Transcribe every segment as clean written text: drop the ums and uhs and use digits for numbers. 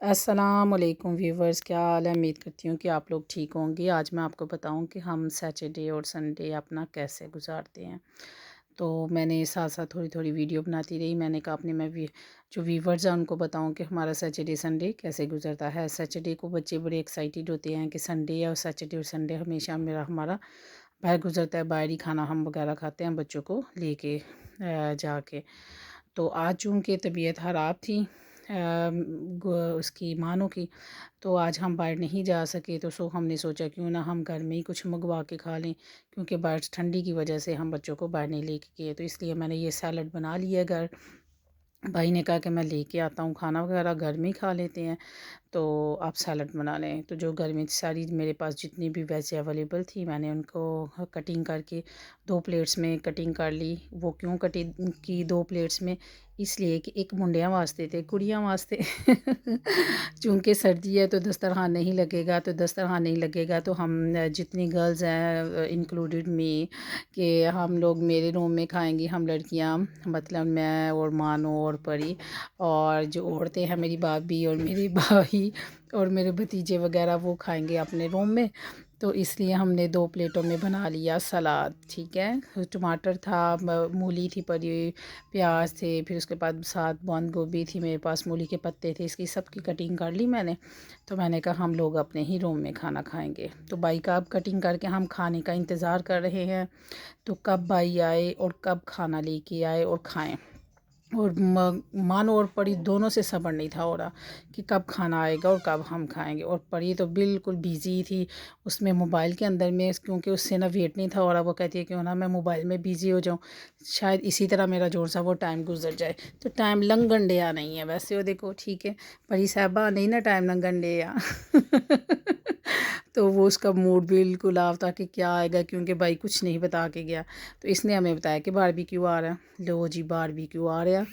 अस्सलामुअलैकुम व्यूवर्स, क्या हाल है। उम्मीद करती हूँ कि आप लोग ठीक होंगे। आज मैं आपको बताऊँ कि हम सैटरडे और संडे अपना कैसे गुजारते हैं। तो मैंने साथ साथ थोड़ी थोड़ी वीडियो बनाती रही। मैंने कहा अपने जो व्यूवर्स हैं उनको बताऊँ कि हमारा सैटरडे संडे कैसे गुजरता है। सैटरडे को बच्चे बड़े एक्साइटेड होते हैं कि संडे है, और सैटरडे और संडे हमेशा मेरा हमारा बाहर गुजरता है। बाहर ही खाना हम वगैरह खाते हैं बच्चों को लेके जाके। तो आज चूँकि तबीयत ख़राब थी उसकी मानो की, तो आज हम बाहर नहीं जा सके। तो हमने सोचा क्यों ना हम घर में ही कुछ मंगवा के खा लें, क्योंकि बाहर ठंडी की वजह से हम बच्चों को बाहर नहीं लेके गए। तो इसलिए मैंने ये सैलड बना लिया घर। भाई ने कहा कि मैं लेके आता हूँ, खाना वगैरह घर में ही खा लेते हैं, तो आप सैलड बना लें। तो जो घर में सारी मेरे पास जितनी भी वेज अवेलेबल थी, मैंने उनको कटिंग करके 2 प्लेट्स में कटिंग कर ली। वो क्यों कटिंग की 2 प्लेट्स में, इसलिए कि एक मुंडियां वास्ते थे, कुड़ियाँ वास्ते चूँकि सर्दी है तो दस्तरखान नहीं लगेगा। तो दस्तरखान नहीं लगेगा तो हम जितनी गर्ल्स हैं इंक्लूडेड मी, कि हम लोग मेरे रूम में खाएंगी, हम लड़कियां, मतलब मैं और मानो और परी, और जो औरतें हैं मेरी भाभी और मेरी भाई और मेरे भतीजे वगैरह, वो खाएंगे अपने रूम में। तो इसलिए हमने 2 प्लेटों में बना लिया सलाद। ठीक है, टमाटर था, मूली थी पड़ी हुई, प्याज थे, फिर उसके बाद साथ बंद गोभी थी मेरे पास, मूली के पत्ते थे, इसकी सबकी कटिंग कर ली मैंने। तो मैंने कहा हम लोग अपने ही रूम में खाना खाएंगे। तो भाई का अब कटिंग करके हम खाने का इंतज़ार कर रहे हैं, तो कब भाई आए और कब खाना लेके आए और खाएं। और मानो और परी दोनों से सब्र नहीं था हो रहा कि कब खाना आएगा और कब हम खाएंगे। और परी तो बिल्कुल बिज़ी थी उसमें, मोबाइल के अंदर में, क्योंकि उससे ना वेट नहीं था हो रहा। वो कहती है क्यों ना मैं मोबाइल में बिज़ी हो जाऊं, शायद इसी तरह मेरा जोर सा वो टाइम गुजर जाए। तो टाइम लंघन डिया नहीं है वैसे, वो देखो ठीक है परी साहबा, नहीं ना टाइम लंघन डिया तो वो उसका मूड बिल्कुल ऑफ था कि क्या आएगा, क्योंकि भाई कुछ नहीं बता के गया। तो इसने हमें बताया कि बारबेक्यू आ रहा है। लो जी, बारबेक्यू आ गया,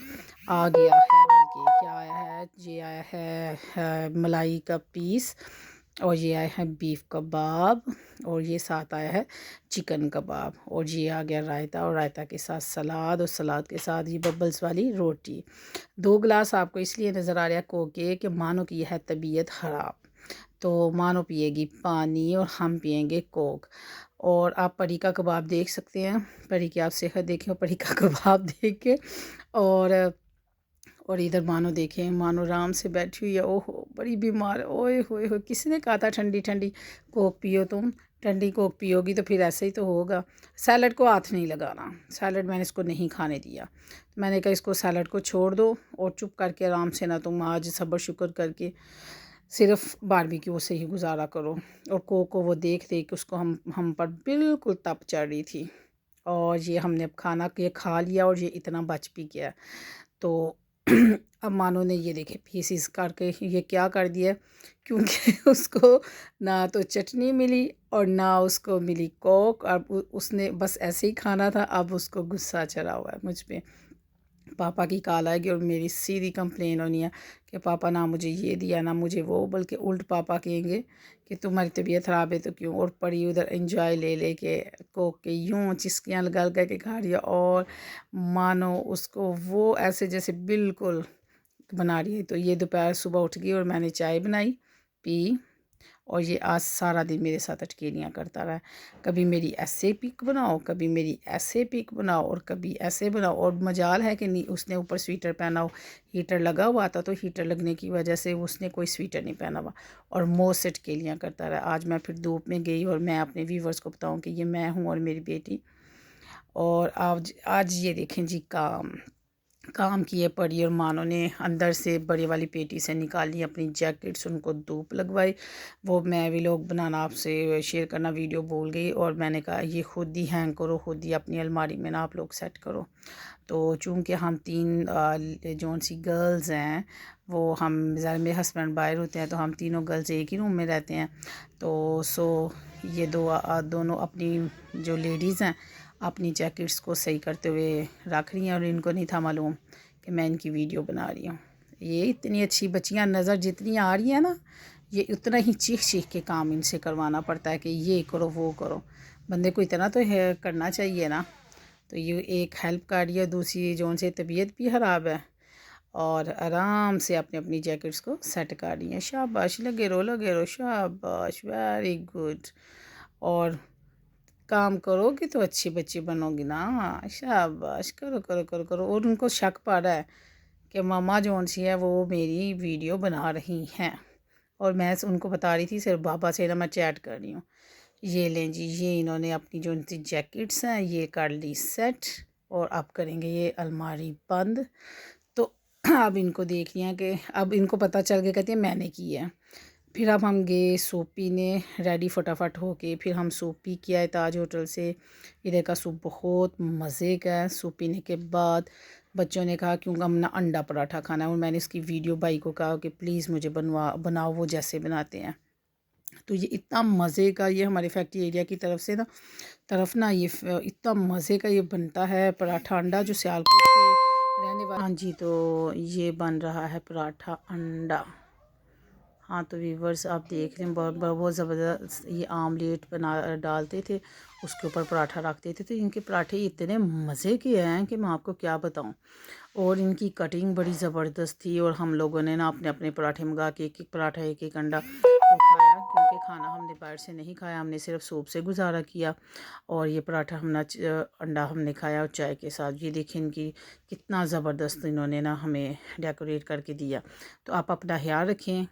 आ गया है। बल्कि क्या आया है, ये आया है मलाई का पीस, और ये आया है बीफ कबाब, और ये साथ आया है चिकन कबाब, और ये आ गया रायता, और रायता के साथ सलाद, और सलाद के साथ ये बबल्स वाली रोटी। 2 गिलास आपको इसलिए नज़र आ रहा है कोक के कि मानो की है तबीयत ख़राब, तो मानो पिएगी पानी और हम पिएंगे कोक। और आप परी का कबाब देख सकते हैं, परी की आप सेहत देखें और परी का कबाब देख के। और इधर मानो देखें, मानो आराम से बैठी हुई है। ओहो बड़ी बीमार है, ओए होए होए, किसने कहा था ठंडी ठंडी कोक पियो तुम, ठंडी कोक पियोगी तो फिर ऐसे ही तो होगा। सैलड को हाथ नहीं लगाना, सैलड मैंने इसको नहीं खाने दिया। मैंने कहा इसको सैलड को छोड़ दो और चुप करके आराम से ना तुम आज सब्र शुक्र करके सिर्फ बारबेक्यू से ही गुजारा करो। और कोक को वो देख देख के उसको हम पर बिल्कुल तप चढ़ रही थी। और ये हमने अब खाना ये खा लिया और ये इतना बच भी गया। तो अब मानो ने ये देखे पीसीस करके ये क्या कर दिया, क्योंकि उसको ना तो चटनी मिली और ना उसको मिली कोक। अब उसने बस ऐसे ही खाना था, अब उसको गुस्सा चढ़ा हुआ है मुझ पे। पापा की कॉल आएगी और मेरी सीधी कंप्लेन होनी है कि पापा ना मुझे ये दिया ना मुझे वो, बल्कि उल्ट पापा कहेंगे कि तुम्हारी तबीयत ख़राब है तो क्यों। और पड़ी उधर एंजॉय ले ले के कोक के यूँ चिस्कियाँ लगा लगा के खा रही है, और मानो उसको वो ऐसे जैसे बिल्कुल बना रही है। तो ये दोपहर सुबह उठ गई और मैंने चाय बनाई पी, और ये आज सारा दिन मेरे साथ अटकेलियाँ करता रहा। कभी मेरी ऐसे पिक बनाओ, कभी मेरी ऐसे पिक बनाओ, और कभी ऐसे बनाओ। और मजाल है कि नहीं उसने ऊपर स्वेटर पहना हो, हीटर लगा हुआ था तो हीटर लगने की वजह से उसने कोई स्वेटर नहीं पहना हुआ, और मुँह से अटकेलियाँ करता रहा। आज मैं फिर धूप में गई और मैं अपने व्यूवर्स को बताऊँ कि ये मैं हूँ और मेरी बेटी। और आज ये देखें जी, काम किए पड़ी, और मानो ने अंदर से बड़ी वाली पेटी से निकाली अपनी जैकेट्स, उनको धूप लगवाई। वो मैं व्लॉग बनाना आपसे शेयर करना वीडियो भूल गई, और मैंने कहा ये खुद ही हैंग करो, खुद ही अपनी अलमारी में ना आप लोग सेट करो। तो चूँकि हम 3 जौन सी गर्ल्स हैं, वो हम ज़रा मेरे हस्बैंड बाहर होते हैं, तो हम तीनों गर्ल्स एक ही रूम में रहते हैं। तो ये दोनों अपनी जो लेडीज़ हैं अपनी जैकेट्स को सही करते हुए रख रही हैं, और इनको नहीं था मालूम कि मैं इनकी वीडियो बना रही हूँ। ये इतनी अच्छी बच्चियाँ नज़र जितनी आ रही हैं ना, ये उतना ही चीख चीख के काम इनसे करवाना पड़ता है कि ये करो वो करो। बंदे को इतना तो है करना चाहिए ना। तो ये एक हेल्प कर रही है, दूसरी जो उनसे तबीयत भी ख़राब है, और आराम से अपनी अपनी जैकेट्स को सेट कर रही हैं। शाबाश, लगे रहो, शाबाश, वेरी गुड। और काम करोगी तो अच्छी बच्ची बनोगी ना। शाबाश, करो करो करो करो। और उनको शक पड़ रहा है कि मामा जौन सी है वो मेरी वीडियो बना रही हैं, और मैं उनको बता रही थी सिर्फ बाबा से ना मैं चैट कर रही हूँ। ये लें जी, ये इन्होंने अपनी जो इनकी जैकेट्स हैं ये कर ली सेट, और अब करेंगे ये अलमारी बंद। तो अब इनको देख लिया कि अब इनको पता चल गया, कहती है मैंने की है। फिर अब हम गए सूप पीने, रेडी फटाफट हो के फिर हम सूप पी के आए ताज होटल से। इधर का सूप बहुत मज़े का है। सूप पीने के बाद बच्चों ने कहा क्योंकि हम ना अंडा पराठा खाना है, और मैंने इसकी वीडियो भाई को कहा कि प्लीज़ मुझे बनाओ वो जैसे बनाते हैं। तो ये इतना मज़े का, ये हमारे फैक्ट्री एरिया की तरफ ना ये इतना मज़े का ये बनता है पराठा अंडा, जो सियालकोट के रहने वाले। हाँ जी, तो ये बन रहा है पराठा अंडा। हाँ तो व्यूवर्स आप देख रहे हैं, बहुत ज़बरदस्त ये आमलेट बना डालते थे, उसके ऊपर पराठा रखते थे। तो इनके पराठे इतने मज़े के हैं कि मैं आपको क्या बताऊं। और इनकी कटिंग बड़ी ज़बरदस्त थी, और हम लोगों ने ना अपने अपने पराठे मंगा के एक एक पराठा एक एक अंडा वो खाया, क्योंकि खाना हमने बाहर से नहीं खाया, हमने सिर्फ सूप से गुजारा किया। और ये पराठा अंडा हमने खाया और चाय के साथ। ये देखें इनकी कितना ज़बरदस्त इन्होंने ना हमें डेकोरेट करके दिया। तो आप अपना ख्याल रखें।